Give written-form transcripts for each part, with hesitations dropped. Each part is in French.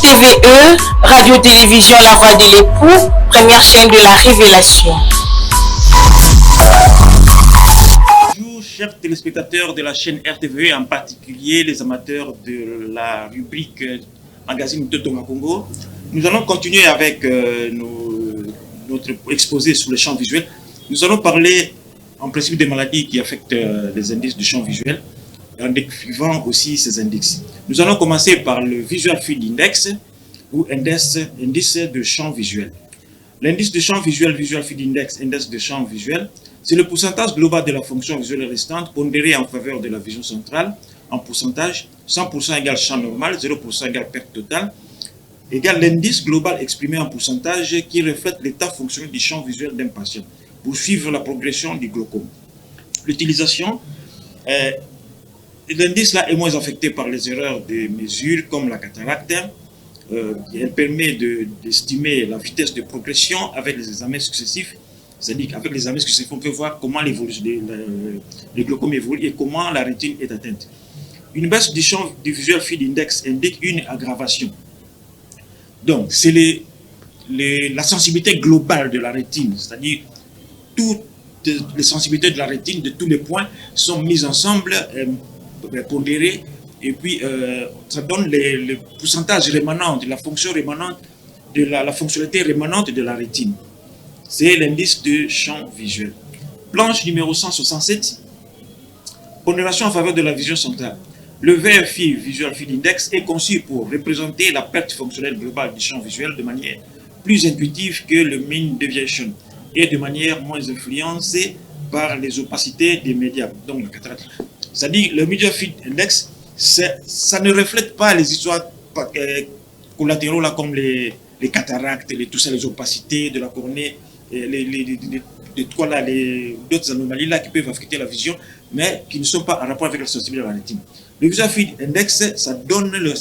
RTVE, Radio-Télévision La Voix de l'époux, première chaîne de la révélation. Bonjour chers téléspectateurs de la chaîne RTVE, en particulier les amateurs de la rubrique magazine Totonga Congo. Nous allons continuer avec notre exposé sur le champ visuel. Nous allons parler en principe des maladies qui affectent les indices du champ visuel, en décrivant aussi ces indices. Nous allons commencer par le Visual Field Index, ou indice de champ visuel. L'indice de champ visuel, Visual Field Index, indice de champ visuel, c'est le pourcentage global de la fonction visuelle restante pondérée en faveur de la vision centrale en pourcentage. 100% égale champ normal, 0% égale perte totale, égale l'indice global exprimé en pourcentage qui reflète l'état fonctionnel du champ visuel d'un patient pour suivre la progression du glaucome. L'utilisation, l'indice là est moins affecté par les erreurs de mesure comme la cataracte. Elle permet d'estimer la vitesse de progression avec les examens successifs. C'est-à-dire qu'avec les examens successifs, on peut voir comment le glaucome évolue et comment la rétine est atteinte. Une baisse du champ du Visual Field Index indique une aggravation. Donc, c'est la sensibilité globale de la rétine, c'est-à-dire toutes les sensibilités de la rétine de tous les points sont mises ensemble, pondérées, et puis ça donne le pourcentage rémanent de la fonction rémanente, de la fonctionnalité rémanente de la rétine. C'est l'indice de champ visuel. Planche numéro 167, pondération en faveur de la vision centrale. Le VFI, Visual Field Index, est conçu pour représenter la perte fonctionnelle globale du champ visuel de manière plus intuitive que le mean deviation et de manière moins influencée par les opacités des médias, donc la cataracte. C'est-à-dire le Visual Field Index, ça ne reflète pas les histoires collatéraux là, comme les cataractes, tout ça, les opacités de la cornée, d'autres anomalies là qui peuvent affecter la vision, mais qui ne sont pas en rapport avec la sensibilité de la rétine. Le Visual Field Index, ça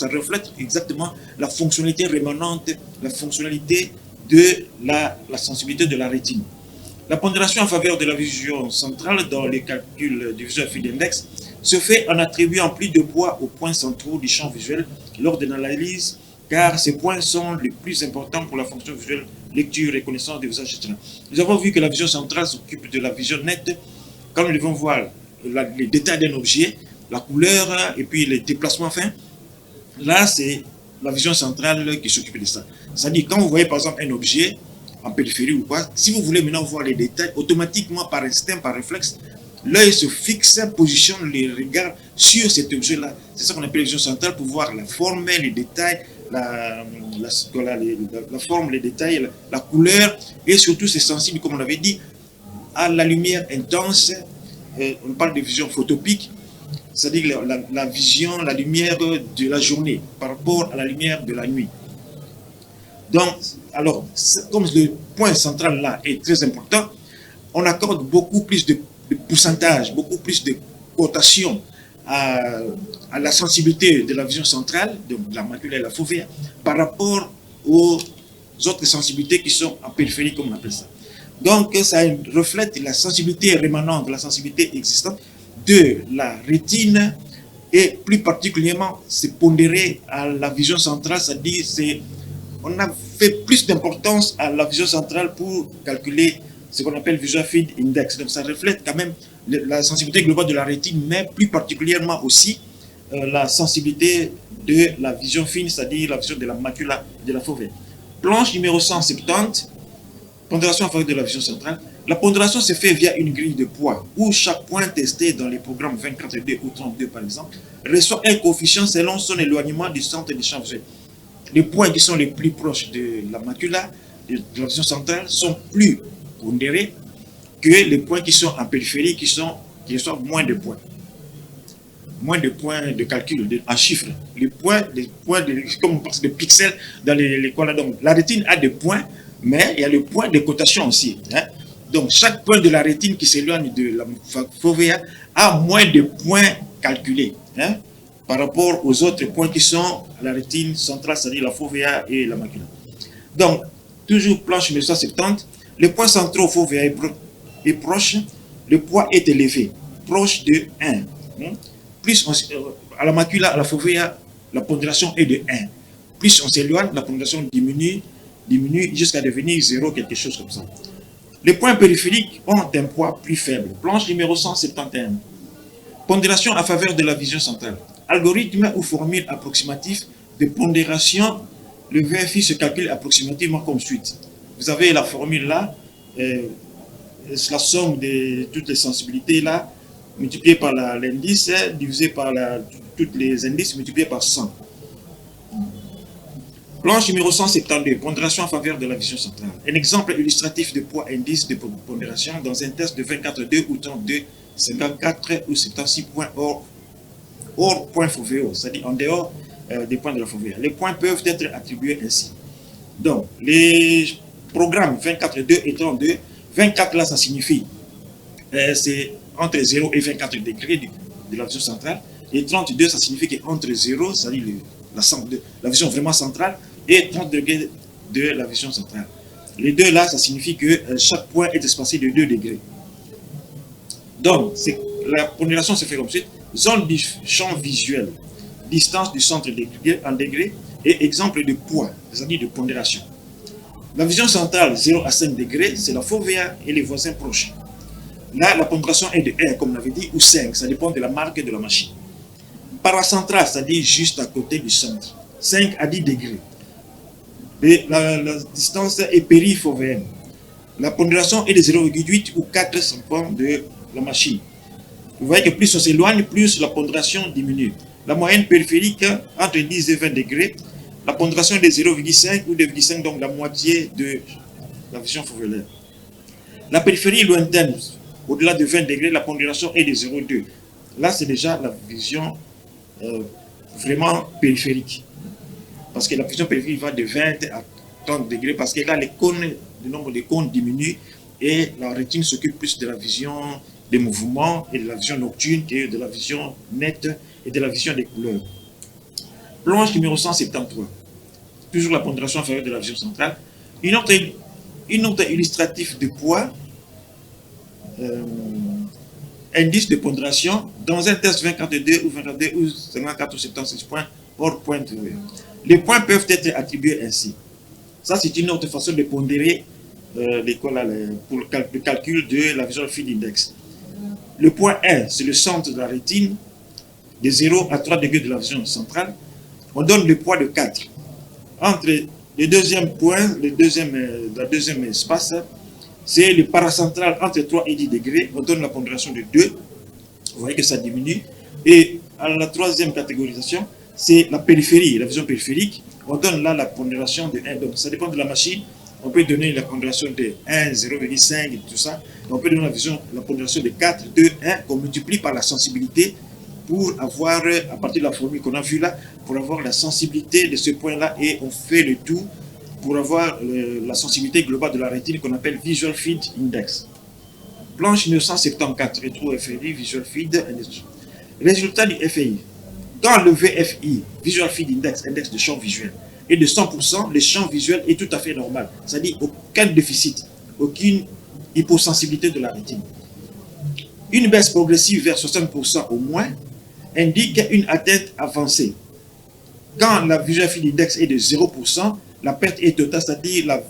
reflète exactement la fonctionnalité rémanente, la fonctionnalité de la sensibilité de la rétine. La pondération en faveur de la vision centrale dans les calculs du Visual Field Index se fait en attribuant plus de poids aux points centraux du champ visuel lors de l'analyse, car ces points sont les plus importants pour la fonction visuelle, lecture et connaissance des visages, etc. Nous avons vu que la vision centrale s'occupe de la vision nette quand nous devons voir les détails d'un objet, la couleur et puis les déplacements fins. Là, c'est la vision centrale qui s'occupe de ça. C'est-à-dire, quand vous voyez par exemple un objet en périphérie ou quoi, si vous voulez maintenant voir les détails, automatiquement, par instinct, par réflexe, l'œil se fixe, positionne les regards sur cet objet-là. C'est ça qu'on appelle la vision centrale, pour voir la forme, les détails, la forme, les détails, la couleur, et surtout c'est sensible, comme on avait dit, à la lumière intense. On parle de vision photopique, c'est-à-dire la vision, la lumière de la journée par rapport à la lumière de la nuit. Donc, alors, comme le point central là est très important, on accorde beaucoup plus de pourcentage, beaucoup plus de cotation à la sensibilité de la vision centrale, donc la macula et la fovea, par rapport aux autres sensibilités qui sont en périphérie, comme on appelle ça. Donc, ça reflète la sensibilité rémanente, la sensibilité existante de la rétine, et plus particulièrement, c'est pondéré à la vision centrale, c'est-à-dire on a fait plus d'importance à la vision centrale pour calculer ce qu'on appelle Visual Field Index. Donc ça reflète quand même la sensibilité globale de la rétine, mais plus particulièrement aussi la sensibilité de la vision fine, c'est-à-dire la vision de la macula de la fovea. Planche numéro 170, pondération en faveur de la vision centrale. La pondération se fait via une grille de poids où chaque point testé dans les programmes 24-2 ou 32 par exemple reçoit un coefficient selon son éloignement du centre du champ visuel. Les points qui sont les plus proches de la macula, de la vision centrale, sont plus pondérés que les points qui sont en périphérie, qui reçoivent moins de points. Moins de points de calcul, en chiffres. Les points comme on parle de pixels dans les coins là. Donc, la rétine a des points, mais il y a le point de cotation aussi. Hein? Donc, chaque point de la rétine qui s'éloigne de la fovea a moins de points calculés. Hein? Par rapport aux autres points qui sont la rétine centrale, c'est-à-dire la fovea et la macula. Donc, toujours planche 1970, les points centraux fovea est proche, le poids est élevé, proche de 1. Plus à la macula, à la fovea, la pondération est de 1. Plus on s'éloigne, la pondération diminue jusqu'à devenir 0, quelque chose comme ça. Les points périphériques ont un poids plus faible. Planche numéro 171. Pondération à faveur de la vision centrale. Algorithme ou formule approximative de pondération. Le VFI se calcule approximativement comme suit. Vous avez la formule là, la somme de toutes les sensibilités là, multipliée par l'indice, divisé par toutes les indices, multiplié par 100. Planche numéro 172, pondération en faveur de la vision centrale. Un exemple illustratif de poids indice de pondération dans un test de 24,2 ou 32, 54 ou 76 points hors point FOVEO, c'est-à-dire en dehors des points de la FOVEO. Les points peuvent être attribués ainsi. Donc, les programmes 24,2 et 32, 24 là, ça signifie c'est entre 0 et 24 degrés de la vision centrale, et 32, ça signifie qu'entre 0, c'est-à-dire la vision vraiment centrale, et 30 degrés de la vision centrale. Les deux là, ça signifie que chaque point est espacé de 2 degrés. Donc, la pondération se fait comme suit. Zone du champ visuel, distance du centre en degrés, et exemple de poids, c'est-à-dire de pondération. La vision centrale 0 à 5 degrés, c'est la FOVEA et les voisins proches. Là, la pondération est de 1, comme on avait dit, ou 5, ça dépend de la marque de la machine. Paracentrale, c'est-à-dire juste à côté du centre, 5 à 10 degrés. Et la distance est périfovéenne. La pondération est de 0,8 ou 4, ça dépend de la machine. Vous voyez que plus on s'éloigne, plus la pondération diminue. La moyenne périphérique, entre 10 et 20 degrés, la pondération est de 0,5 ou 2,5, donc la moitié de la vision fovéolaire. La périphérie lointaine, au-delà de 20 degrés, la pondération est de 0,2. Là, c'est déjà la vision vraiment périphérique. Parce que la vision périphérique va de 20 à 30 degrés, parce que là, le nombre de cônes diminue et la rétine s'occupe plus de la vision des mouvements et de la vision nocturne que de la vision nette et de la vision des couleurs. Planche numéro 173. Toujours la pondération inférieure de la vision centrale. Une autre illustratif de poids, indice de pondération, dans un test 24,2 ou 22 ou 54 ou 76 points hors point. Les points peuvent être attribués ainsi. Ça, c'est une autre façon de pondérer pour le calcul de la visual field index. Le point 1, c'est le centre de la rétine, de 0 à 3 degrés de la vision centrale. On donne le poids de 4. Entre le deuxième point, la deuxième espace, c'est le paracentral entre 3 et 10 degrés. On donne la pondération de 2. Vous voyez que ça diminue. Et à la troisième catégorisation, c'est la périphérie, la vision périphérique. On donne là la pondération de 1. Donc ça dépend de la machine. On peut donner la pondération de 1, 0,5 et tout ça. On peut donner la pondération de 4, 2, 1 qu'on multiplie par la sensibilité pour avoir, à partir de la formule qu'on a vue là, pour avoir la sensibilité de ce point-là, et on fait le tout pour avoir la sensibilité globale de la rétine qu'on appelle Visual Field Index. Planche 974, rétro FRI, Visual Field Index. Résultat du FI. Dans le VFI, Visual Field Index, index de champ visuel, et de 100%, le champ visuel est tout à fait normal. C'est-à-dire aucun déficit, aucune hyposensibilité de la rétine. Une baisse progressive vers 60% au moins indique une atteinte avancée. Quand la Visual Field Index est de 0%, la perte est totale, c'est-à-dire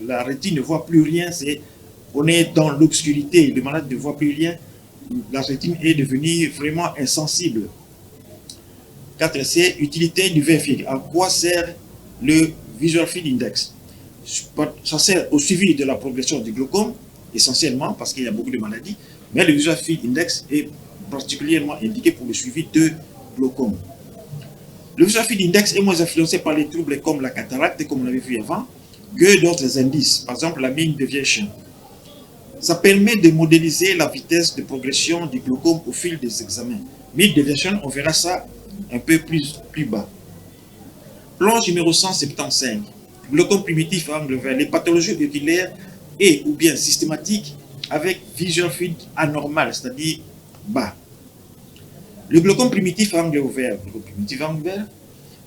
la rétine ne voit plus rien, on est dans l'obscurité, le malade ne voit plus rien, la rétine est devenue vraiment insensible. 4C, utilité du VFI. À quoi sert le Visual Field Index? Ça sert au suivi de la progression du glaucome, essentiellement, parce qu'il y a beaucoup de maladies, mais le Visual Field Index est particulièrement indiqué pour le suivi de glaucome. Le Visual Field Index est moins influencé par les troubles comme la cataracte, comme on l'avait vu avant, que d'autres indices, par exemple la mean deviation. Ça permet de modéliser la vitesse de progression du glaucome au fil des examens. Mean deviation, on verra ça un peu plus bas. Planche numéro 175. Glaucome primitif à angle vert. Les pathologies oculaires et ou bien systématiques avec visual field anormal, c'est-à-dire bas. Le glaucome primitif à angle vert.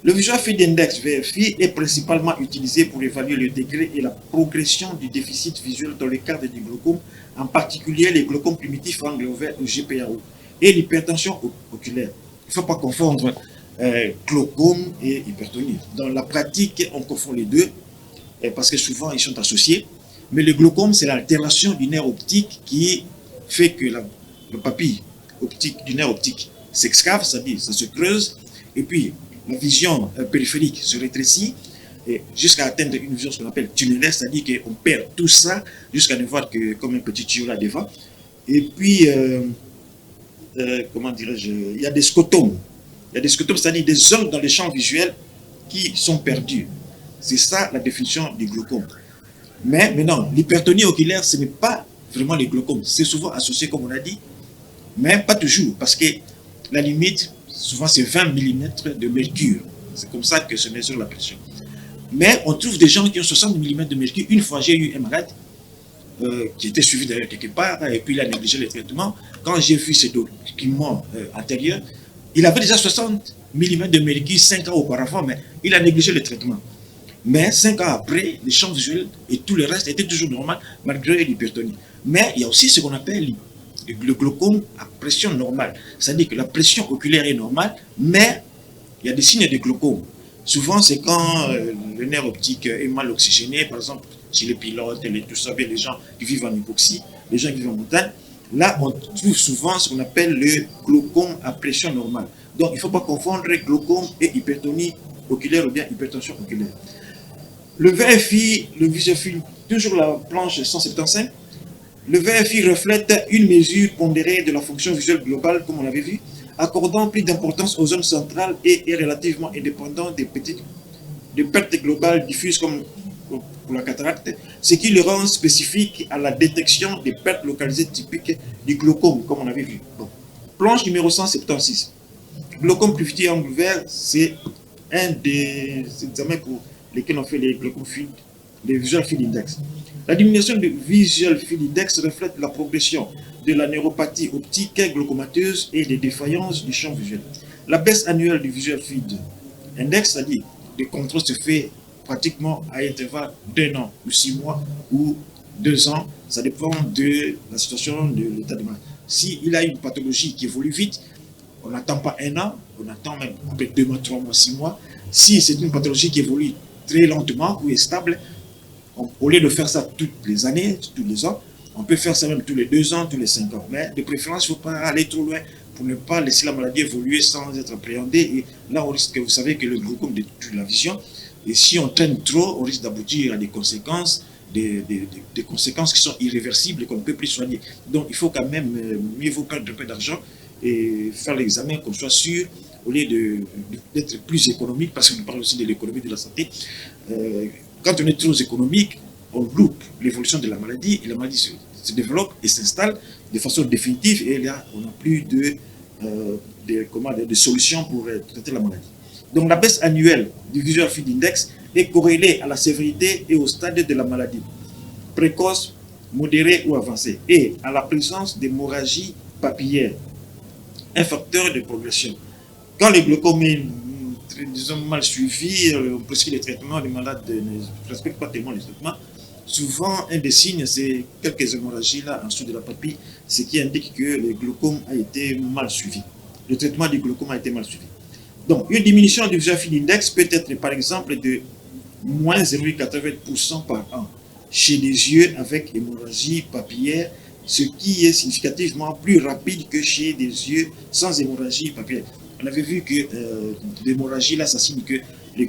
Le Visual Field Index VFI est principalement utilisé pour évaluer le degré et la progression du déficit visuel dans le cadre du glaucome, en particulier les glaucomes primitifs à angle ouvert ou GPAO, et l'hypertension oculaire. Il ne faut pas confondre glaucome et hypertonie. Dans la pratique, on confond les deux parce que souvent ils sont associés. Mais le glaucome, c'est l'altération du nerf optique qui fait que le papille optique du nerf optique s'excave, c'est-à-dire ça se creuse, et puis la vision périphérique se rétrécit jusqu'à atteindre une vision qu'on appelle tunnelaire, c'est-à-dire qu'on perd tout ça jusqu'à ne voir que comme un petit tuyau là devant. Et puis, comment dirais-je, il y a des scotomes. Il y a des scotomes, c'est-à-dire des zones dans les champs visuels qui sont perdus. C'est ça la définition du glaucome. Mais maintenant, l'hypertonie oculaire, ce n'est pas vraiment le glaucome. C'est souvent associé, comme on a dit, mais pas toujours, parce que la limite, souvent, c'est 20 mm de mercure. C'est comme ça que se mesure la pression. Mais on trouve des gens qui ont 60 mm de mercure. Une fois, j'ai eu un malade qui était suivi d'ailleurs quelque part, et puis il a négligé le traitement. Quand j'ai vu ces documents antérieurs, il avait déjà 60 mm de mercure 5 ans auparavant, mais il a négligé le traitement. Mais 5 ans après, les champs visuels et tout le reste étaient toujours normal, malgré l'hypertonie. Mais il y a aussi ce qu'on appelle le glaucome à pression normale. C'est-à-dire que la pression oculaire est normale, mais il y a des signes de glaucome. Souvent, c'est quand le nerf optique est mal oxygéné, par exemple, chez les pilotes, tout ça, les gens qui vivent en hypoxie, les gens qui vivent en montagne. Là, on trouve souvent ce qu'on appelle le glaucome à pression normale. Donc, il ne faut pas confondre glaucome et hypertonie oculaire ou bien hypertension oculaire. Le VFI, le visual field, toujours la planche 175, le VFI reflète une mesure pondérée de la fonction visuelle globale, comme on l'avait vu, accordant plus d'importance aux zones centrales et est relativement indépendant des pertes globales diffuses comme pour la cataracte, ce qui le rend spécifique à la détection des pertes localisées typiques du glaucome, comme on avait vu. Bon. Planche numéro 176. Glaucome plus petit angle vert, c'est un des examens pour lesquels on fait les glaucome field, les visual field index. La diminution du visual field index reflète la progression de la neuropathie optique glaucomateuse et des défaillances du champ visuel. La baisse annuelle du visual field index, c'est-à-dire le contrôle se fait pratiquement à intervalles d'1 an ou 6 mois ou 2 ans, ça dépend de la situation de l'état de malade. S'il a une pathologie qui évolue vite, on n'attend pas 1 an, on attend même peut-être 2 mois, 3 mois, 6 mois. Si c'est une pathologie qui évolue très lentement ou est stable, au lieu de faire ça toutes les années, tous les ans, on peut faire ça même tous les 2 ans, tous les 5 ans. Mais de préférence, il ne faut pas aller trop loin pour ne pas laisser la maladie évoluer sans être appréhendée. Et là, on risque, vous savez que le glaucome détruit la vision. Et si on traîne trop, on risque d'aboutir à des conséquences, des conséquences qui sont irréversibles et qu'on ne peut plus soigner. Donc, il faut quand même, mieux vaut perdre un peu d'argent et faire l'examen qu'on soit sûr, au lieu d'être plus économique, parce qu'on parle aussi de l'économie de la santé. Quand on est trop économique, on loupe l'évolution de la maladie, et la maladie se développe et s'installe de façon définitive, et là, on n'a plus de solutions pour traiter la maladie. Donc, la baisse annuelle du visual field index est corrélée à la sévérité et au stade de la maladie, précoce, modérée ou avancée, et à la présence d'hémorragie papillaire, un facteur de progression. Quand le glaucome est disons, mal suivi, on prescrit les traitements, les malades ne respectent pas tellement les traitements. Souvent, un des signes, c'est quelques hémorragies là en dessous de la papille, ce qui indique que le glaucome a été mal suivi. Le traitement du glaucome a été mal suivi. Donc, une diminution du visual field index peut être par exemple de moins 0,80% par an chez les yeux avec hémorragie papillaire, ce qui est significativement plus rapide que chez des yeux sans hémorragie papillaire. On avait vu que l'hémorragie, là, ça signe que le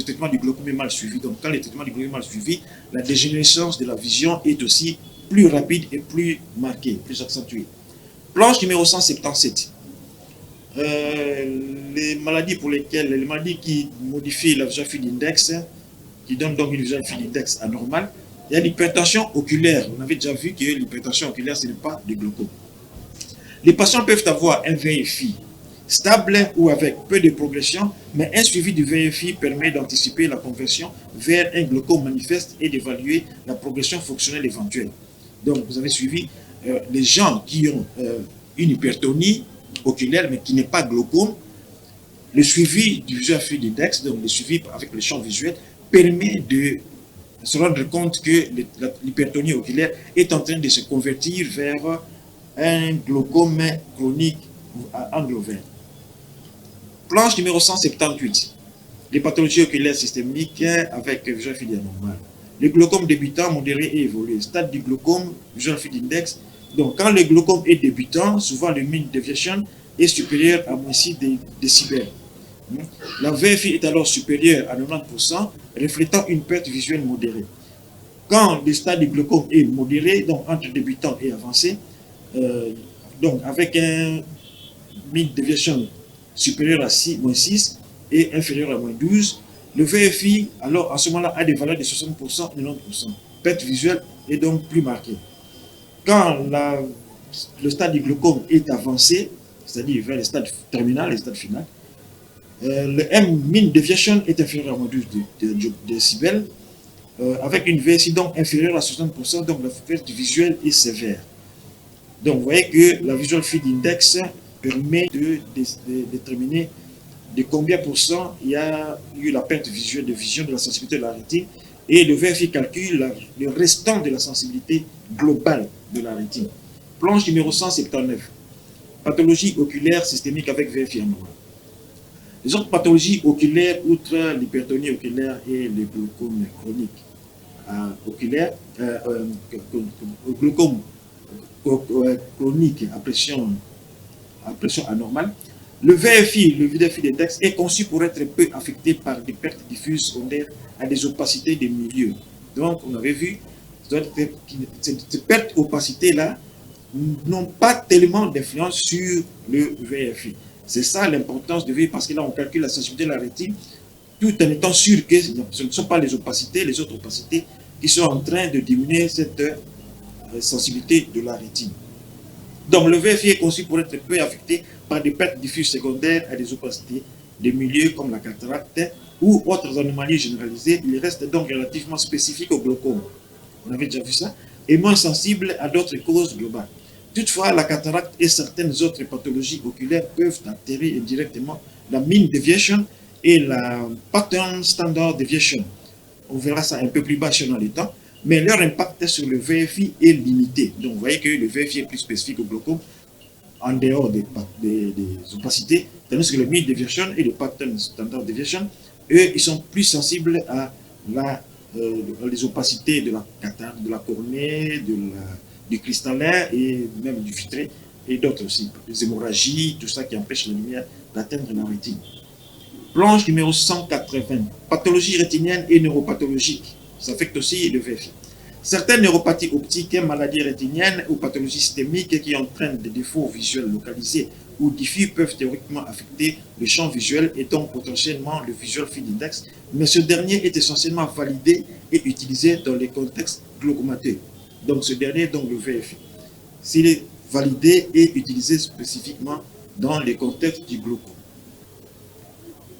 traitement du glaucome est mal suivi. Donc, quand le traitement du glaucome est mal suivi, la dégénérescence de la vision est aussi plus rapide et plus marquée, plus accentuée. Planche numéro 177. Les maladies qui modifient la visual field index, qui donnent donc une visual field index anormale, il y a l'hypertension oculaire. On avait déjà vu que l'hypertension oculaire, ce n'est pas du glaucome. Les patients peuvent avoir un VFI stable ou avec peu de progression, mais un suivi du VFI permet d'anticiper la conversion vers un glaucome manifeste et d'évaluer la progression fonctionnelle éventuelle. Donc, vous avez suivi les gens qui ont une hypertonie oculaire, mais qui n'est pas glaucome. Le suivi du visual field index, donc le suivi avec le champ visuel, permet de se rendre compte que l'hypertonie oculaire est en train de se convertir vers un glaucome chronique à angle ouvert. Planche numéro 178. Les pathologies oculaires systémiques avec visual field anormal. Le glaucome débutant, modéré et évolué. Stade du glaucome, visual field index. Donc, quand le glaucome est débutant, souvent le mean deviation est supérieur à moins 6 décibels. La VFI est alors supérieure à 90%, reflétant une perte visuelle modérée. Quand le stade du glaucome est modéré, donc entre débutant et avancé, donc avec un mean deviation supérieur à moins 6 et inférieur à moins 12, le VFI, alors en ce moment-là, a des valeurs de 60%, 90%. Perte visuelle est donc plus marquée. Quand le stade du glaucome est avancé, c'est-à-dire vers le stade terminal, le stade final, le M mean deviation est inférieur à moins 12 décibels, avec une VSI donc inférieure à 60%, donc la perte visuelle est sévère. Donc vous voyez que la Visual Field Index permet de déterminer de combien pour cent il y a eu la perte visuelle de vision de la sensibilité de la rétine, et le VFI calcule le restant de la sensibilité globale de la rétine. Planche numéro 179. Pathologie oculaire systémique avec VFI anormal. Les autres pathologies oculaires, outre l'hypertonie oculaire et le glaucome chronique oculaire, glaucome chronique à pression anormale, le VFI, le visual field index, est conçu pour être peu affecté par des pertes diffuses secondaires à des opacités des milieux. Donc, on avait vu, ces pertes opacité-là n'ont pas tellement d'influence sur le VFI. C'est ça l'importance de VFI, parce que là, on calcule la sensibilité de la rétine, tout en étant sûr que ce ne sont pas les opacités, les autres opacités, qui sont en train de diminuer cette sensibilité de la rétine. Donc, le VFI est conçu pour être peu affecté par des pertes diffuses secondaires à des opacités des milieux comme la cataracte ou autres anomalies généralisées. Il reste donc relativement spécifique au glaucome. On avait déjà vu ça, et moins sensible à d'autres causes globales. Toutefois, la cataracte et certaines autres pathologies oculaires peuvent altérer indirectement la mean deviation et la pattern standard deviation. On verra ça un peu plus bas dans les temps, mais leur impact sur le VFI est limité. Donc, vous voyez que le VFI est plus spécifique au glaucome en dehors des opacités, tandis que le mean deviation et le pattern standard deviation, eux, ils sont plus sensibles à les opacités de la cataracte, de la cornée, du cristallin et même du vitré et d'autres aussi, les hémorragies, tout ça qui empêche la lumière d'atteindre la rétine. Planche numéro 180, pathologie rétinienne et neuropathologique, ça affecte aussi le VFI. Certaines neuropathies optiques, maladies rétiniennes ou pathologies systémiques qui entraînent des défauts visuels localisés ou diffus peuvent théoriquement affecter le champ visuel et donc potentiellement le visual field index, mais ce dernier est essentiellement validé et utilisé dans les contextes glaucomateux. Donc ce dernier, donc le VFI, s'il est validé et utilisé spécifiquement dans les contextes du glaucome.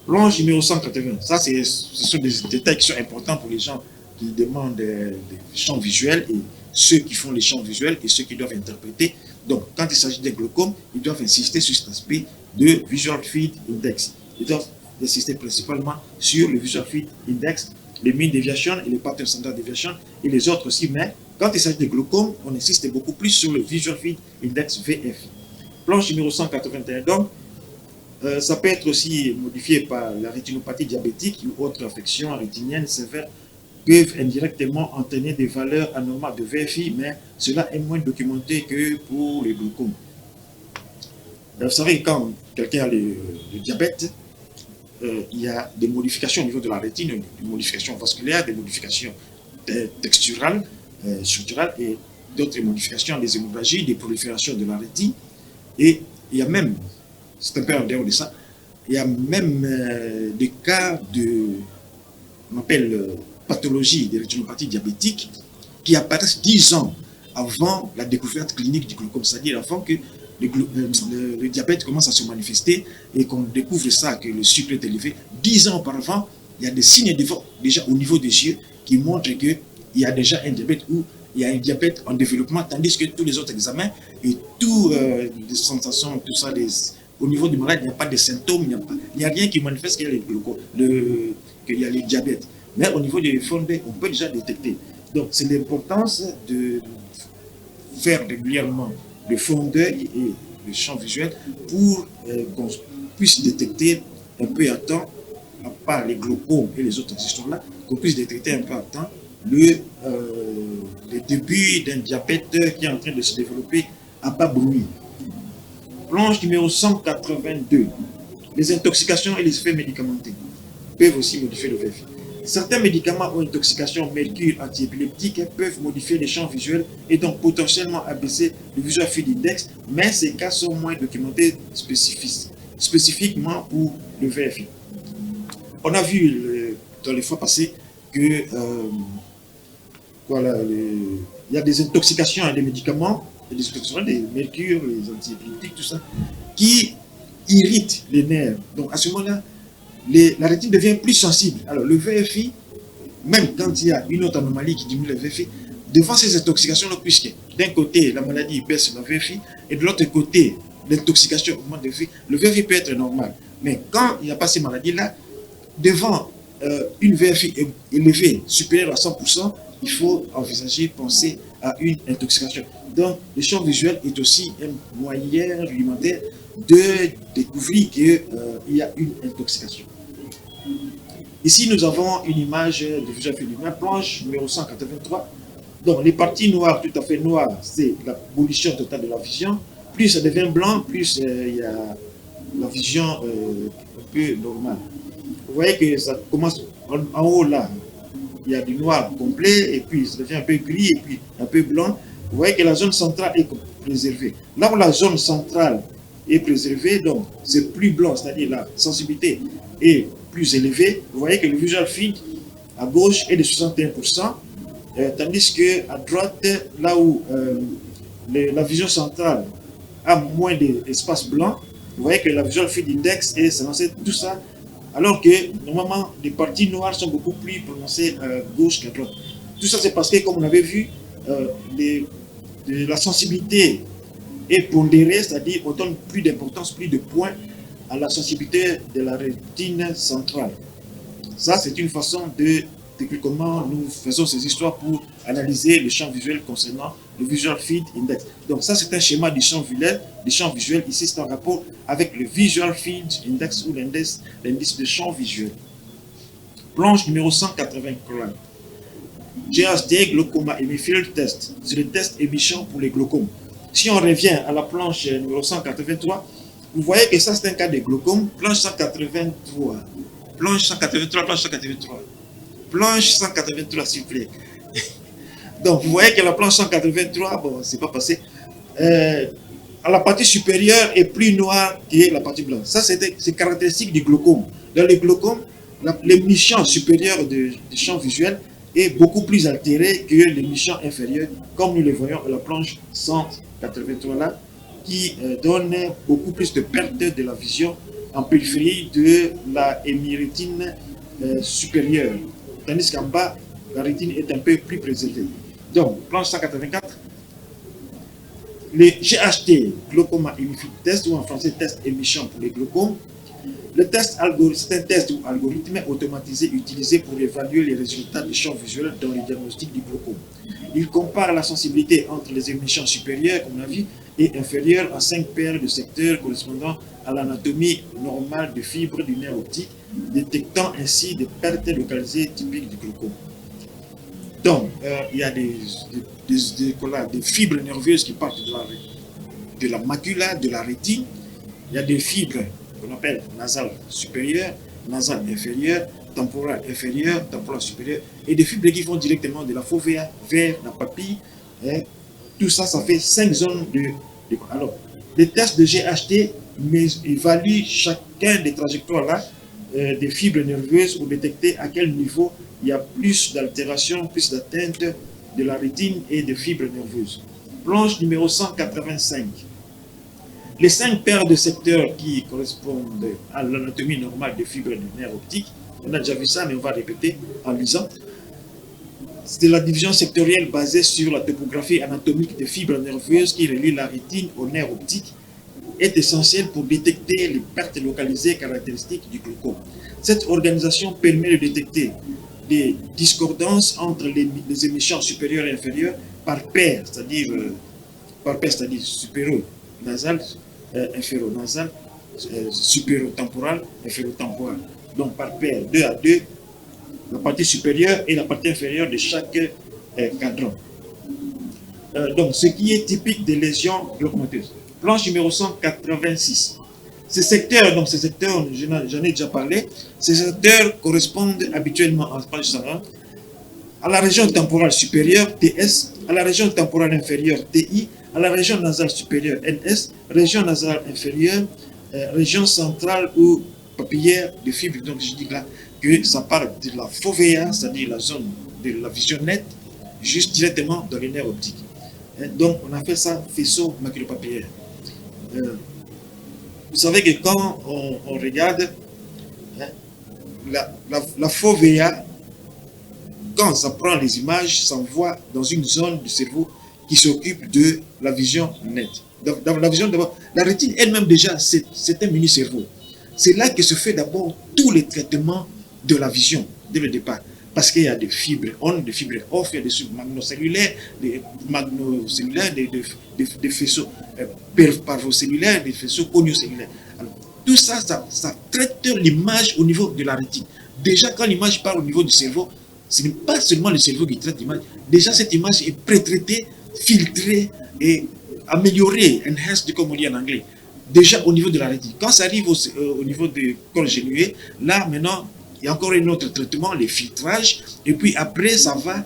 Planche numéro 180, ça ce sont des détails qui sont importants pour les gens qui demandent des champs visuels et ceux qui font les champs visuels et ceux qui doivent interpréter. Donc, quand il s'agit des glaucomes, ils doivent insister sur cet aspect de Visual Field Index. Ils doivent insister principalement sur le Visual Field Index, les mean deviation et les pattern standard deviation et les autres aussi, mais quand il s'agit des glaucomes, on insiste beaucoup plus sur le Visual Field Index VFI. Planche numéro 181, donc, ça peut être aussi modifié par la rétinopathie diabétique ou autres affections rétiniennes sévères peuvent indirectement entraîner des valeurs anormales de VFI, mais cela est moins documenté que pour les glaucomes. Vous savez, quand quelqu'un a le diabète, il y a des modifications au niveau de la rétine, des modifications vasculaires, des modifications texturales, structurales et d'autres modifications, des hémorragies, des proliférations de la rétine. Et il y a même, c'est un peu en dehors de ça, il y a même des cas de, on appelle pathologie des rétinopathies diabétiques qui apparaissent 10 ans avant la découverte clinique du glaucome, c'est-à-dire avant que le diabète commence à se manifester et qu'on découvre ça, que le sucre est élevé. 10 ans auparavant, il y a des signes déjà au niveau des yeux qui montrent qu'il y a déjà un diabète ou il y a un diabète en développement, tandis que tous les autres examens et toutes les sensations, tout ça, au niveau du malade, il n'y a pas de symptômes, il n'y a rien qui manifeste qu'il y a qu'il y a le diabète. Mais au niveau des fondés, on peut déjà détecter. Donc, c'est l'importance de faire régulièrement le fond d'œil et le champ visuel pour qu'on puisse détecter un peu à temps, à part les glaucomes et les autres histoires-là, qu'on puisse détecter un peu à temps le début d'un diabète qui est en train de se développer à bas bruit. Planche numéro 182. Les intoxications et les effets médicamenteux peuvent aussi modifier le VFI. Certains médicaments ou intoxications mercure antiépileptiques peuvent modifier les champs visuels et donc potentiellement abaisser le visual field index, mais ces cas sont moins documentés spécifiquement pour le VFI. On a vu dans les fois passées que voilà, il y a des intoxications à des médicaments, des intoxications des mercure, les antiépileptiques, tout ça, qui irritent les nerfs. Donc à ce moment-là, la rétine devient plus sensible. Alors le VFI, même quand il y a une autre anomalie qui diminue le VFI, devant ces intoxications-là, puisque d'un côté la maladie baisse le VFI et de l'autre côté l'intoxication augmente le VFI peut être normal. Mais quand il n'y a pas ces maladies-là, devant une VFI élevée, supérieure à 100%, il faut envisager, penser à une intoxication. Donc, le champ visuel est aussi un moyen rudimentaire de découvrir qu'il y a une intoxication. Ici, nous avons une image de visual field, une planche numéro 183. Donc, les parties noires, tout à fait noires, c'est la pollution totale de la vision. Plus ça devient blanc, plus il y a la vision un peu normale. Vous voyez que ça commence en haut là, il y a du noir complet, et puis ça devient un peu gris, et puis un peu blanc. Vous voyez que la zone centrale est préservée. Là où la zone centrale est préservée, donc c'est plus blanc, c'est-à-dire la sensibilité est plus élevée. Vous voyez que le visual field à gauche est de 61%, tandis qu'à droite, là où la vision centrale a moins d'espace blanc, vous voyez que la visual field index est censé tout ça, alors que normalement les parties noires sont beaucoup plus prononcées à gauche qu'à droite. Tout ça c'est parce que, comme on avait vu, la sensibilité est pondérée, c'est-à-dire on donne plus d'importance, plus de points à la sensibilité de la rétine centrale. Ça c'est une façon de comment nous faisons ces histoires pour analyser le champ visuel concernant le visual field index. Donc ça c'est un schéma du champ visuel. Ici c'est en rapport avec le visual field index ou l'indice de champ visuel. Planche numéro 180. GHD glaucoma Hemifield test. C'est le test émission pour les glaucomes. Si on revient à la planche numéro 183, vous voyez que ça c'est un cas de glaucome. Planche 183. Planche 183, planche 183. Planche 183, s'il vous plaît. Donc, vous voyez que la planche 183, bon, c'est pas passé. À la partie supérieure est plus noire que la partie blanche. Ça, c'est caractéristique du glaucome. Dans le glaucome, l'émission supérieure du champ visuel est beaucoup plus altérée que l'émission inférieure, comme nous le voyons à la planche 183 là, qui donne beaucoup plus de perte de la vision en périphérie de la hémirétine supérieure. Tandis qu'en bas, la rétine est un peu plus préservée. Donc, planche 184, le GHT, glaucoma Hemifield test, ou en français test émission pour les glaucomes. Le test c'est un test ou algorithme automatisé utilisé pour évaluer les résultats du champ visuel dans le diagnostic du glaucome. Il compare la sensibilité entre les émissions supérieures, comme on a vu, et inférieures en 5 paires de secteurs correspondant à l'anatomie normale de fibres du nerf optique, détectant ainsi des pertes localisées typiques du glaucome. Donc, il y a des fibres nerveuses qui partent de la macula, de la rétine. Il y a des fibres qu'on appelle nasales supérieures, nasales inférieures, temporales inférieures, temporales supérieures, et des fibres qui vont directement de la fovea vers la papille. Tout ça, ça fait 5 zones de... Alors, les tests de GHT évaluent chacun des trajectoires là, des fibres nerveuses pour détecter à quel niveau il y a plus d'altération, plus d'atteinte de la rétine et des fibres nerveuses. Planche numéro 185. Les 5 paires de secteurs qui correspondent à l'anatomie normale des fibres du nerf optique, on a déjà vu ça, mais on va répéter en lisant. C'est la division sectorielle basée sur la topographie anatomique des fibres nerveuses qui relient la rétine au nerf optique, est essentielle pour détecter les pertes localisées caractéristiques du glaucome. Cette organisation permet de détecter des discordances entre les émissions supérieures et inférieures par paire, c'est-à-dire supéro-nasal, inféro-nasal, supério-temporale, infério-temporale. Donc par paire, 2 à 2, la partie supérieure et la partie inférieure de chaque cadran. Donc ce qui est typique des lésions glaucomateuses. Planche numéro 186. Ces secteurs, donc ces secteurs, j'en ai déjà parlé, ces secteurs correspondent habituellement en page 101 à la région temporale supérieure, TS, à la région temporale inférieure, TI, à la région nasale supérieure, NS, région nasale inférieure, région centrale ou papillaire de fibre. Donc je dis là que ça part de la fovea, c'est-à-dire la zone de la vision nette, juste directement dans les nerfs optiques. Donc on appelle ça faisceau maculopapillaire. Vous savez que quand on regarde la fovea, quand ça prend les images, ça envoie dans une zone du cerveau qui s'occupe de la vision nette. Dans la vision d'abord, la rétine elle-même déjà, c'est un mini-cerveau. C'est là que se fait d'abord tous les traitements de la vision dès le départ. Parce qu'il y a des fibres on, des fibres off, il y a des magnocellulaires, des faisceaux parvocellulaires, des faisceaux coniocellulaires. Alors, tout ça, ça traite l'image au niveau de la rétine. Déjà, quand l'image part au niveau du cerveau, ce n'est pas seulement le cerveau qui traite l'image. Déjà, cette image est pré-traitée, filtrée et améliorée, enhanced comme on dit en anglais. Déjà au niveau de la rétine. Quand ça arrive au niveau du corps génué, là maintenant, il y a encore un autre traitement, les filtrages. Et puis après, ça va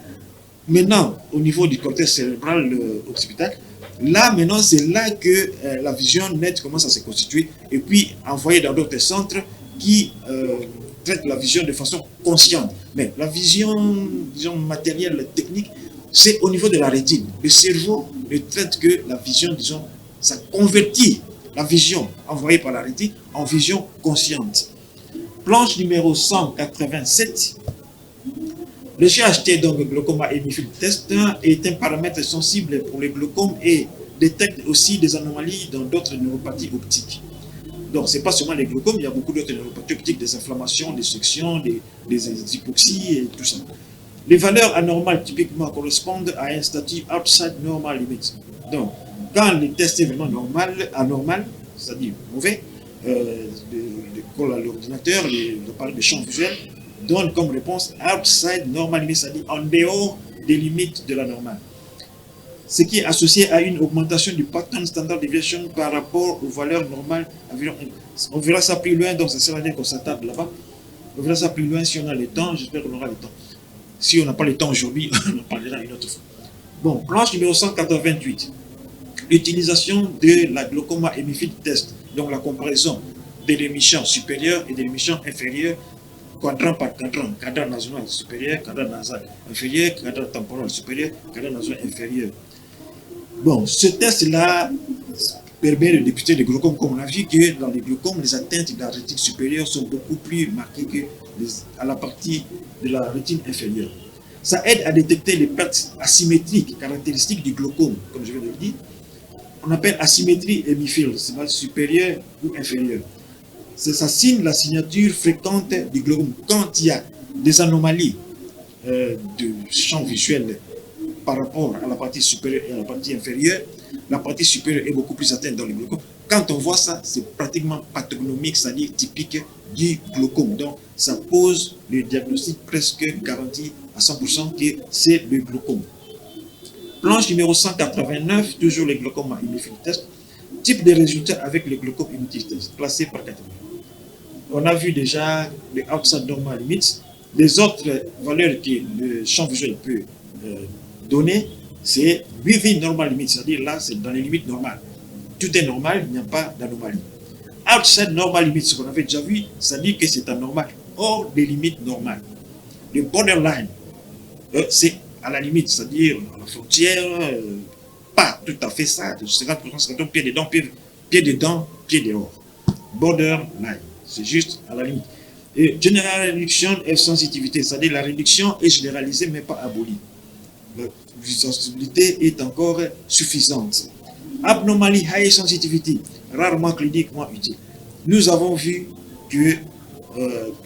maintenant au niveau du cortex cérébral occipital. Là maintenant, c'est là que la vision nette commence à se constituer. Et puis envoyée dans d'autres centres qui traite la vision de façon consciente. Mais la vision, disons, matérielle, technique, c'est au niveau de la rétine. Le cerveau ne traite que la vision, disons, ça convertit la vision envoyée par la rétine en vision consciente. Planche numéro 187. Le GHT, donc le glaucoma hémiphile test, est un paramètre sensible pour le glaucome et détecte aussi des anomalies dans d'autres neuropathies optiques. Donc, ce n'est pas seulement les glaucomes, il y a beaucoup d'autres neuropathies optiques, des inflammations, des sections, des hypoxies et tout ça. Les valeurs anormales typiquement correspondent à un statut outside normal limit. Donc, quand le test est vraiment anormal, c'est-à-dire mauvais, l'école à l'ordinateur, l'appareil de champ visuel, donne comme réponse outside normal limit, c'est-à-dire en dehors des limites de la normale. Ce qui est associé à une augmentation du pattern standard deviation par rapport aux valeurs normales. On verra ça plus loin, donc ça sert à dire qu'on s'attarde là-bas. On verra ça plus loin si on a le temps, j'espère qu'on aura le temps. Si on n'a pas le temps aujourd'hui, on en parlera une autre fois. Bon, planche numéro 188. L'utilisation de la glaucoma hémiphile test, donc la comparaison de l'émission supérieure et de l'émission inférieure, quadrant par quadrant, cadran nasal supérieur, cadran nasal inférieur, cadran temporal supérieur, cadran nasal inférieur. Bon, ce test-là permet de dépister les glaucomes, comme on a vu que dans les glaucomes, les atteintes de la rétine supérieure sont beaucoup plus marquées que à la partie de la rétine inférieure. Ça aide à détecter les pertes asymétriques caractéristiques du glaucome, comme je viens de le dire. On appelle asymétrie hémiphile, c'est supérieure ou inférieure. Ça signe la signature fréquente du glaucome. Quand il y a des anomalies de champ visuel par rapport à la partie supérieure et à la partie inférieure, la partie supérieure est beaucoup plus atteinte dans le glaucome. Quand on voit ça, c'est pratiquement pathognomique, c'est-à-dire typique du glaucome. Donc, ça pose le diagnostic presque garanti à 100% que c'est le glaucome. Planche numéro 189, toujours le glaucome hémiphile test. Type de résultats avec le glaucome hémiphile test, classé par catégorie. On a vu déjà le outside normal limit. Les autres valeurs que le champ visuel peut donner, c'est within normal limit, c'est-à-dire là, c'est dans les limites normales. Tout est normal, il n'y a pas d'anomalie. Outside normal limit, ce qu'on avait déjà vu, ça dit que c'est anormal, hors des limites normales. Le borderline, c'est à la limite, c'est-à-dire à la frontière, pas tout à fait ça, 50%, pied dedans, pied dedans, pied dehors. Borderline, c'est juste à la limite. Et general reduction et sensitivité, c'est-à-dire la réduction est généralisée mais pas abolie. La sensibilité est encore suffisante. Abnormally high sensitivity, rarement cliniquement utile. Nous avons vu que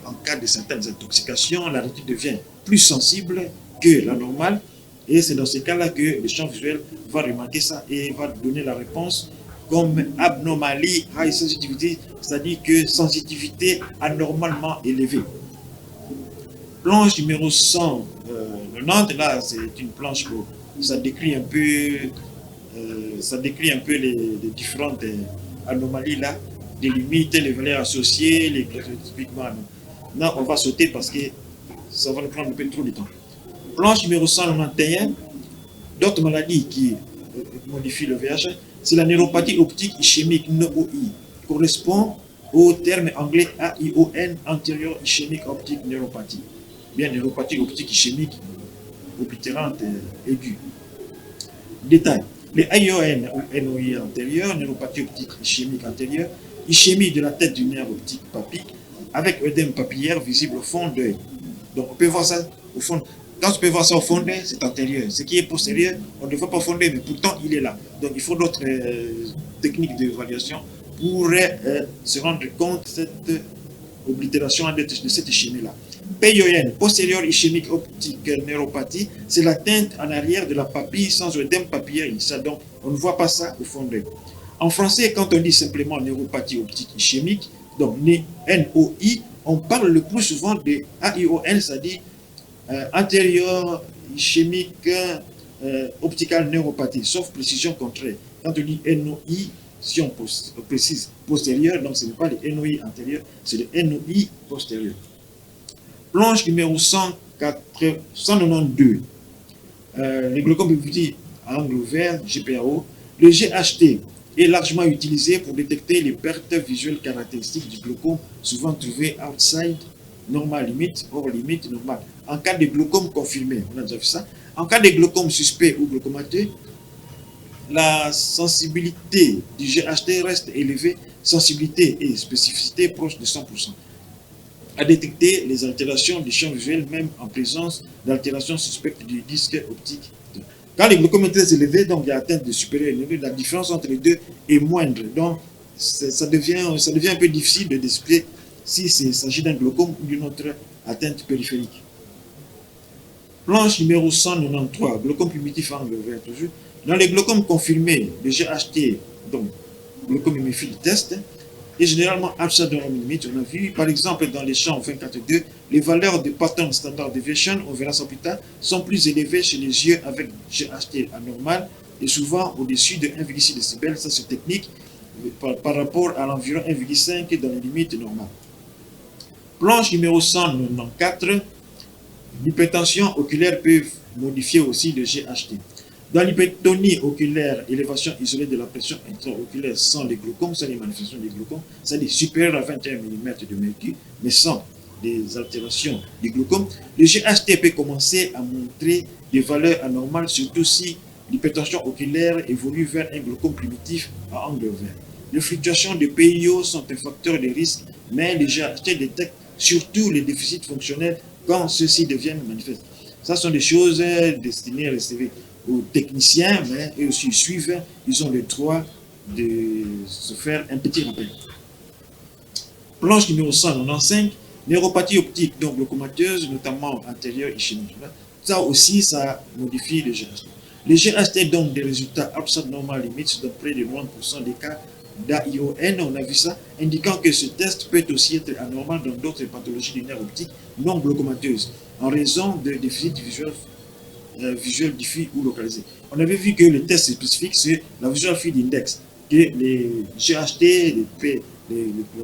en cas de certaines intoxications, la rétine devient plus sensible que la normale, et c'est dans ce cas-là que le champ visuel va remarquer ça et va donner la réponse comme abnormally high sensitivity, c'est-à-dire que sensitivité anormalement élevée. Planche numéro 190, là c'est une planche où ça décrit un peu, les différentes anomalies là, les limites, les valeurs associées, les typiquement. Là on va sauter parce que ça va nous prendre un peu trop de temps. Planche numéro 191, d'autres maladies qui modifient le VH, c'est la neuropathie optique ischémique NOI, correspond au terme anglais AION, antérieur ischémique optique neuropathie. Bien, neuropathie optique ischémique oblitérante aiguë. Détail. Les AION ou NOI antérieur, neuropathie optique ischémique antérieure, ischémie de la tête du nerf optique papique, avec œdème papillaire visible au fond d'œil. Donc on peut voir ça au fond. Quand on peut voir ça au fond d'œil, c'est antérieur. Ce qui est postérieur, on ne voit pas au fond d'œil, mais pourtant il est là. Donc il faut d'autres techniques d'évaluation pour se rendre compte de cette oblitération de cette ischémie-là. PION, postérieur ischémique optique neuropathie, c'est la teinte en arrière de la papille sans œdème papillaire. Donc on ne voit pas ça au fond d'œil. En français, quand on dit simplement neuropathie optique ischémique, donc NOI, on parle le plus souvent de AION, c'est-à-dire antérieur ischémique opticale neuropathie, sauf précision contraire. Quand on dit NOI, si on précise postérieur, donc ce n'est pas le NOI antérieur, c'est le NOI postérieur. Planche numéro 192, le glaucome petit à angle ouvert, GPAO. Le GHT est largement utilisé pour détecter les pertes visuelles caractéristiques du glaucome, souvent trouvées outside normal limite, hors limite normale. En cas de glaucome confirmé, on a déjà vu ça. En cas de glaucome suspect ou glaucomateux, la sensibilité du GHT reste élevée, sensibilité et spécificité proche de 100%. À détecter les altérations du champ visuel, même en présence d'altérations suspectes du disque optique. Quand le glaucome est très élevé, donc il y a atteinte de supérieur et inférieur, la différence entre les deux est moindre. Donc ça devient un peu difficile de déceler s'il s'agit d'un glaucome ou d'une autre atteinte périphérique. Planche numéro 193, glaucome primitif angle ouvert toujours. Dans les glaucomes confirmés, le GHT, donc glaucome hémophile test, est généralement outside de la limite. On a vu, par exemple, dans les champs 24.2, les valeurs de pattern standard deviation, on verra ça plus tard, sont plus élevées chez les yeux avec GHT anormal et souvent au-dessus de 1,6 décibels. Ça, c'est technique par rapport à l'environ 1,5 dans les limites normales. Planche numéro 194, l'hypertension oculaire peut modifier aussi le GHT. Dans l'hypertonie oculaire, élévation isolée de la pression intraoculaire sans les glaucomes, sans les manifestations des glaucomes, c'est-à-dire supérieure à 21 mm de mercure, mais sans des altérations des glaucomes, le GHT peut commencer à montrer des valeurs anormales, surtout si l'hypertension oculaire évolue vers un glaucome primitif à angle ouvert. Les fluctuations de PIO sont un facteur de risque, mais le GHT détecte surtout les déficits fonctionnels quand ceux-ci deviennent manifestes. Ça sont des choses destinées à rester aux techniciens, mais eux aussi suivent, ils ont le droit de se faire un petit rappel. Planche numéro 195, neuropathie optique, donc glaucomateuse, notamment antérieure ischémique. Ça aussi, ça modifie le GHT. Le GHT donne des résultats outside normal limite dans près de 90% des cas d'AION, on a vu ça, indiquant que ce test peut aussi être anormal dans d'autres pathologies du nerf optique non glaucomateuses, en raison de déficits visuel diffus ou localisé. On avait vu que le test spécifique, c'est la Visual Field Index, que les GHT,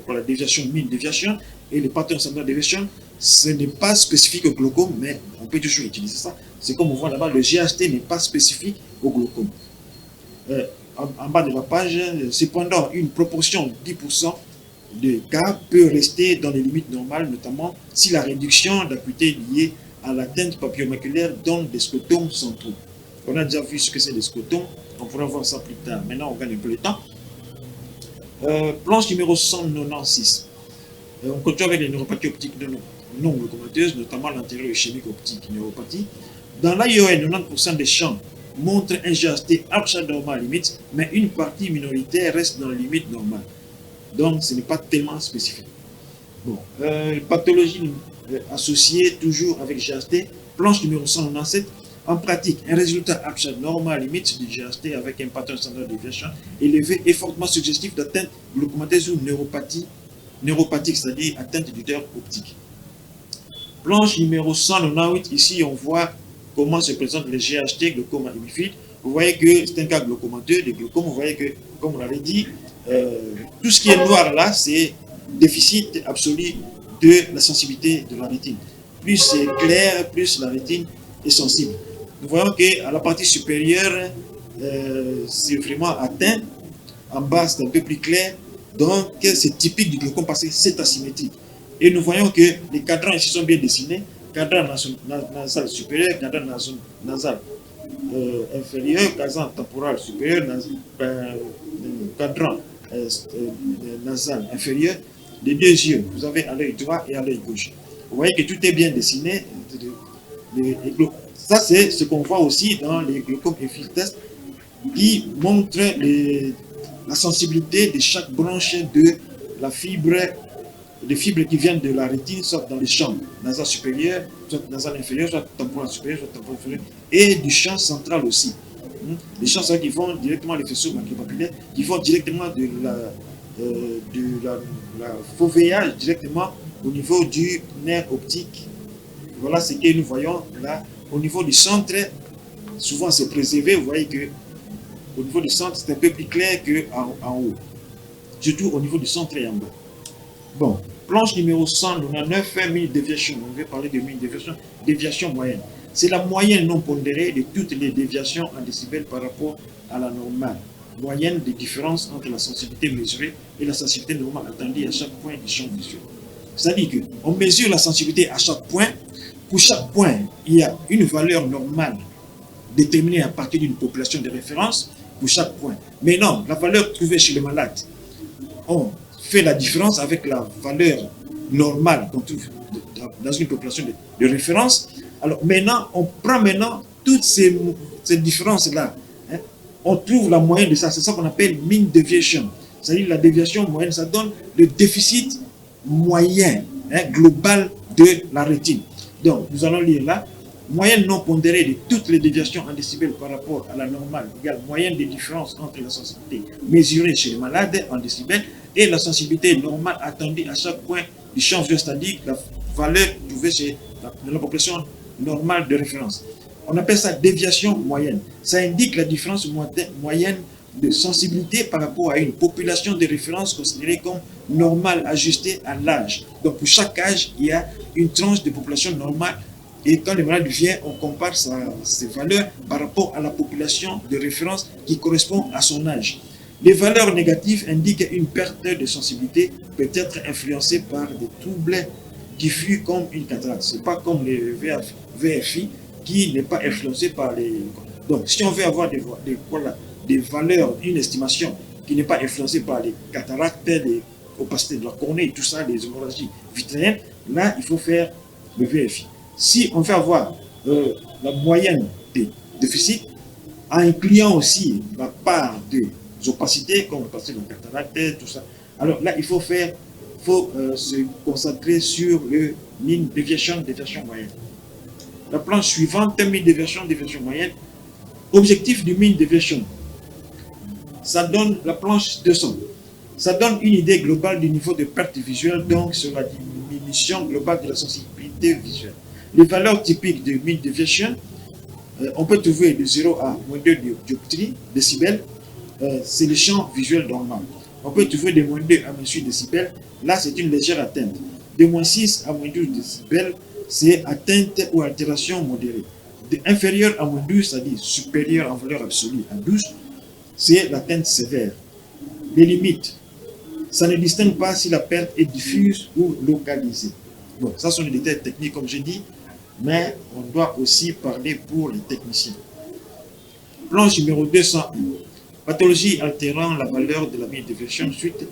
la déviation, mean déviation et les pattern standard deviation, ce n'est pas spécifique au glaucome, mais on peut toujours utiliser ça. C'est comme on voit là-bas, le GHT n'est pas spécifique au glaucome. En bas de la page, cependant, une proportion de 10% de cas peut rester dans les limites normales, notamment si la réduction d'acuité liée à l'atteinte papillomaculaire donne des scotomes centraux. On a déjà vu ce que c'est des scotomes, on pourra voir ça plus tard. Maintenant, on gagne un peu le temps. Planche numéro 196. On continue avec les neuropathies optiques non glaucomateuses, notamment l'antérieur ischémique optique neuropathie. Dans l'AION, 90% des champs montrent un GHT outside normal limite, mais une partie minoritaire reste dans les limites normales. Donc, ce n'est pas tellement spécifique. Bon, pathologie associée toujours avec GHT, planche numéro 197. En pratique, un résultat abstrait normal limite de GHT avec un pattern standard de déviation élevé est fortement suggestif d'atteinte glaucomateuse ou neuropathique, c'est-à-dire atteinte du nerf optique. Planche numéro 198, ici on voit comment se présentent les GHT, glaucome hémiphyte. Vous voyez que c'est un cas glaucomateux, des glaucomes, vous voyez que, comme on l'avait dit, tout ce qui est noir là, c'est déficit absolu de la sensibilité de la rétine. Plus c'est clair, plus la rétine est sensible. Nous voyons qu'à la partie supérieure, c'est vraiment atteint. En bas, c'est un peu plus clair. Donc, c'est typique du glaucome parce que c'est asymétrique. Et nous voyons que les cadrans ici sont bien dessinés. Cadran nasal supérieur, cadran nasal inférieur, cadran temporal supérieur, cadran nasal inférieur. Les deux yeux, vous avez à l'œil droit et à l'œil gauche. Vous voyez que tout est bien dessiné. Ça, c'est ce qu'on voit aussi dans les glaucomes hémiphyte test qui montrent la sensibilité de chaque branche de la fibre, des fibres qui viennent de la rétine, soit dans les champs nasal supérieur, soit nasal inférieur, soit temporal supérieur, soit temporal inférieur, et du champ central aussi. Les champs centrales qui vont directement les faisceaux macropapillaires, qui vont directement de la fovéage directement au niveau du nerf optique. Voilà ce que nous voyons là. Au niveau du centre, souvent c'est préservé. Vous voyez que au niveau du centre, c'est un peu plus clair qu'en haut. Surtout au niveau du centre et en bas. Bon, planche numéro 199, mean déviation. On va parler de mean déviation, déviation moyenne. C'est la moyenne non pondérée de toutes les déviations en décibels par rapport à la normale. Moyenne des différences entre la sensibilité mesurée et la sensibilité normale attendue à chaque point du champ visuel. C'est-à-dire qu'on mesure la sensibilité à chaque point. Pour chaque point, il y a une valeur normale déterminée à partir d'une population de référence pour chaque point. Mais non, la valeur trouvée chez le malade, on fait la différence avec la valeur normale qu'on trouve dans une population de référence. Alors maintenant, on prend maintenant toutes ces différences-là. Hein, on trouve la moyenne de ça. C'est ça qu'on appelle mean deviation. C'est-à-dire la déviation moyenne, ça donne le déficit moyen global de la rétine. Donc, nous allons lire là. Moyenne non pondérée de toutes les déviations en décibels par rapport à la normale égale moyenne des différences entre la sensibilité mesurée chez le malade en décibels et la sensibilité normale attendue à chaque point du champ visuel, c'est-à-dire la valeur trouvée chez la population normale de référence. On appelle ça déviation moyenne. Ça indique la différence moyenne de sensibilité par rapport à une population de référence considérée comme normale ajustée à l'âge. Donc pour chaque âge, il y a une tranche de population normale et quand le malade vient, on compare ses valeurs par rapport à la population de référence qui correspond à son âge. Les valeurs négatives indiquent une perte de sensibilité peut être influencée par des troubles diffus comme une cataracte. Ce n'est pas comme les VFI qui n'est pas influencé par les... Donc si on veut avoir des valeurs, une estimation qui n'est pas influencée par les cataractes, les opacités de la cornée et tout ça, les hémorragies vitréennes, là, il faut faire le VFI. Si on veut avoir la moyenne des déficits, en incluant aussi la part des opacités, comme l'opacité de la cataracte, tout ça, alors là, il faut se concentrer sur le mean déviation moyenne. La planche suivante, mean déviation moyenne. Objectif du mean déviation. Ça donne la planche 200. Ça donne une idée globale du niveau de perte visuelle, donc sur la diminution globale de la sensibilité visuelle. Les valeurs typiques de mean deviation, on peut trouver de 0 à moins 2 dioptries, décibels, c'est le champ visuel normal. On peut trouver de moins 2 à moins 8 décibels, là c'est une légère atteinte. De moins 6 à moins 12 décibels, c'est atteinte ou altération modérée. De inférieur à moins 12, c'est-à-dire supérieur en valeur absolue à 12, c'est l'atteinte sévère. Les limites, ça ne distingue pas si la perte est diffuse ou localisée. Bon, ça sont des détails techniques comme j'ai dit, mais on doit aussi parler pour les techniciens. Planche numéro 201. Pathologie altérant la valeur de la mean deviation suite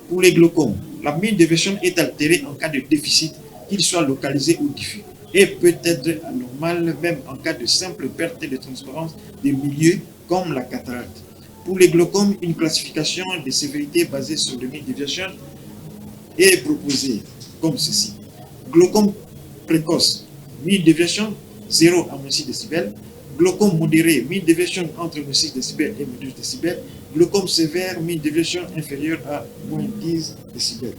pour les glaucomes. La mean deviation est altérée en cas de déficit, qu'il soit localisé ou diffus, et peut être anormale même en cas de simple perte de transparence des milieux comme la cataracte. Pour les glaucomes, une classification de sévérité basée sur le mean deviation est proposée comme ceci. Glaucome précoce, mean deviation 0 à moins 6 décibels. glaucome modéré, mean deviation entre -6 décibels et -12 décibels. Glaucome sévère, mean deviation inférieure à -10 décibels.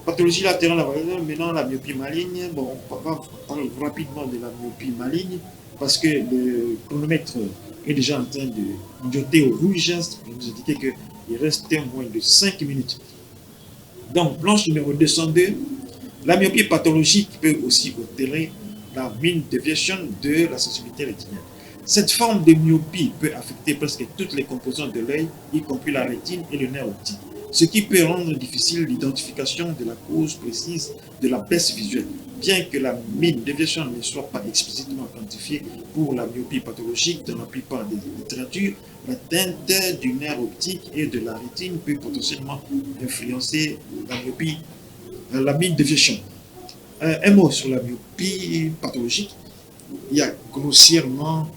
Pathologie latérale, maintenant la myopie maligne. Bon, on va parler rapidement de la myopie maligne parce que le chronomètre est déjà en train de clignoter au rouge. Il nous indiquait qu'il restait moins de 5 minutes. Donc, planche numéro 202, la myopie pathologique peut aussi altérer la mean deviation de la sensibilité rétinienne. Cette forme de myopie peut affecter presque toutes les composantes de l'œil, y compris la rétine et le nerf optique, ce qui peut rendre difficile l'identification de la cause précise de la baisse visuelle. Bien que la mean deviation ne soit pas explicitement quantifiée pour la myopie pathologique dans la plupart des littératures, l'atteinte du nerf optique et de la rétine peut potentiellement influencer la myopie, la mean deviation. Un mot sur la myopie pathologique. Il y a grossièrement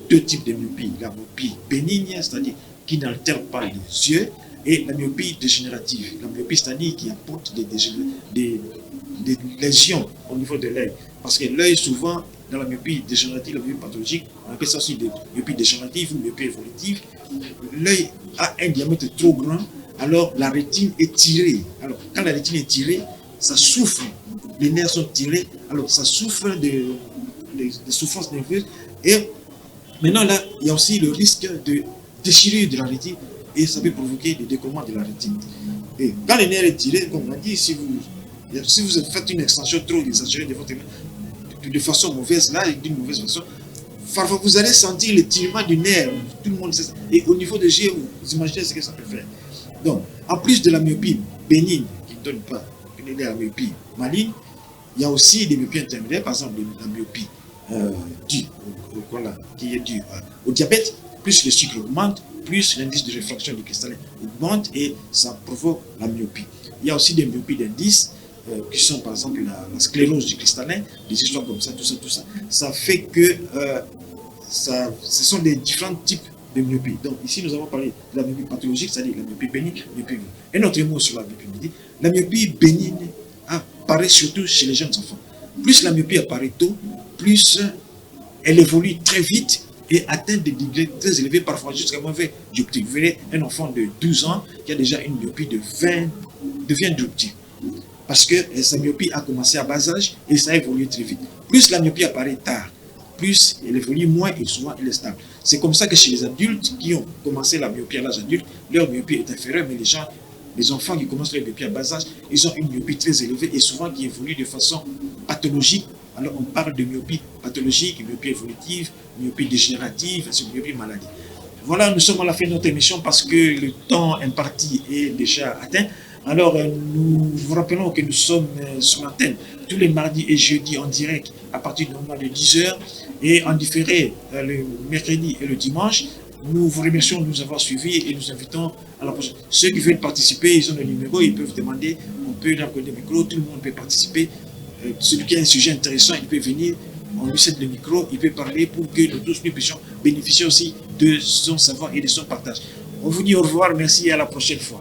deux types de myopie. La myopie bénigne, c'est-à-dire qui n'altère pas les yeux, et la myopie dégénérative. La myopie, c'est-à-dire qui apporte des lésions au niveau de l'œil. Parce que l'œil, souvent, dans la myopie dégénérative, la myopie pathologique, on appelle ça aussi des myopie dégénérative ou myopie évolutive. L'œil a un diamètre trop grand, alors la rétine est tirée. Alors, quand la rétine est tirée, ça souffre. Les nerfs sont tirés, alors ça souffre de souffrances nerveuses. Et maintenant, là, il y a aussi le risque de déchirure de la rétine et ça peut provoquer des décollements de la rétine. Et quand le nerf est tiré, comme on a dit, si vous faites une extension trop exagérée de votre nerf, de façon mauvaise, là, d'une mauvaise façon, parfois vous allez sentir le tirement du nerf, tout le monde sait ça. Et au niveau de yeux, vous imaginez ce que ça peut faire. Donc, en plus de la myopie bénigne, qui ne donne pas la myopie maligne, il y a aussi des myopies intermédiaires, par exemple la myopie qui est due au diabète. Plus le sucre augmente, plus l'indice de réfraction du cristallin augmente et ça provoque la myopie. Il y a aussi des myopies d'indice qui sont par exemple la sclérose du cristallin, des histoires comme ça, tout ça. Ça fait que ce sont des différents types de myopie. Donc ici nous avons parlé de la myopie pathologique, c'est-à-dire la myopie bénigne, myopie bénigne. Un autre mot sur la myopie bénigne. La myopie bénigne apparaît surtout chez les jeunes enfants. Plus la myopie apparaît tôt, plus elle évolue très vite et atteint des degrés très élevés, parfois jusqu'à mauvais dioptrique. Vous verrez un enfant de 12 ans qui a déjà une myopie de 20 devient dioptrique. Parce que sa myopie a commencé à bas âge et ça a évolué très vite. Plus la myopie apparaît tard, plus elle évolue moins et souvent elle est stable. C'est comme ça que chez les adultes qui ont commencé la myopie à l'âge adulte, leur myopie est inférieure, mais les enfants qui commencent leur myopie à bas âge, ils ont une myopie très élevée et souvent qui évolue de façon pathologique. Alors on parle de myopie pathologique, myopie évolutive, myopie dégénérative, myopie maladie. Voilà, nous sommes à la fin de notre émission parce que le temps imparti est déjà atteint. Alors, nous vous rappelons que nous sommes sur l'antenne tous les mardis et jeudis en direct à partir de 10h et en différé le mercredi et le dimanche. Nous vous remercions de nous avoir suivis et nous invitons à la prochaine. Ceux qui veulent participer, ils ont le numéro, ils peuvent demander, on peut leur donner le micro, tout le monde peut participer. Celui qui a un sujet intéressant, il peut venir, on lui cède le micro, il peut parler pour que nous tous nous puissions bénéficier aussi de son savoir et de son partage. On vous dit au revoir, merci et à la prochaine fois.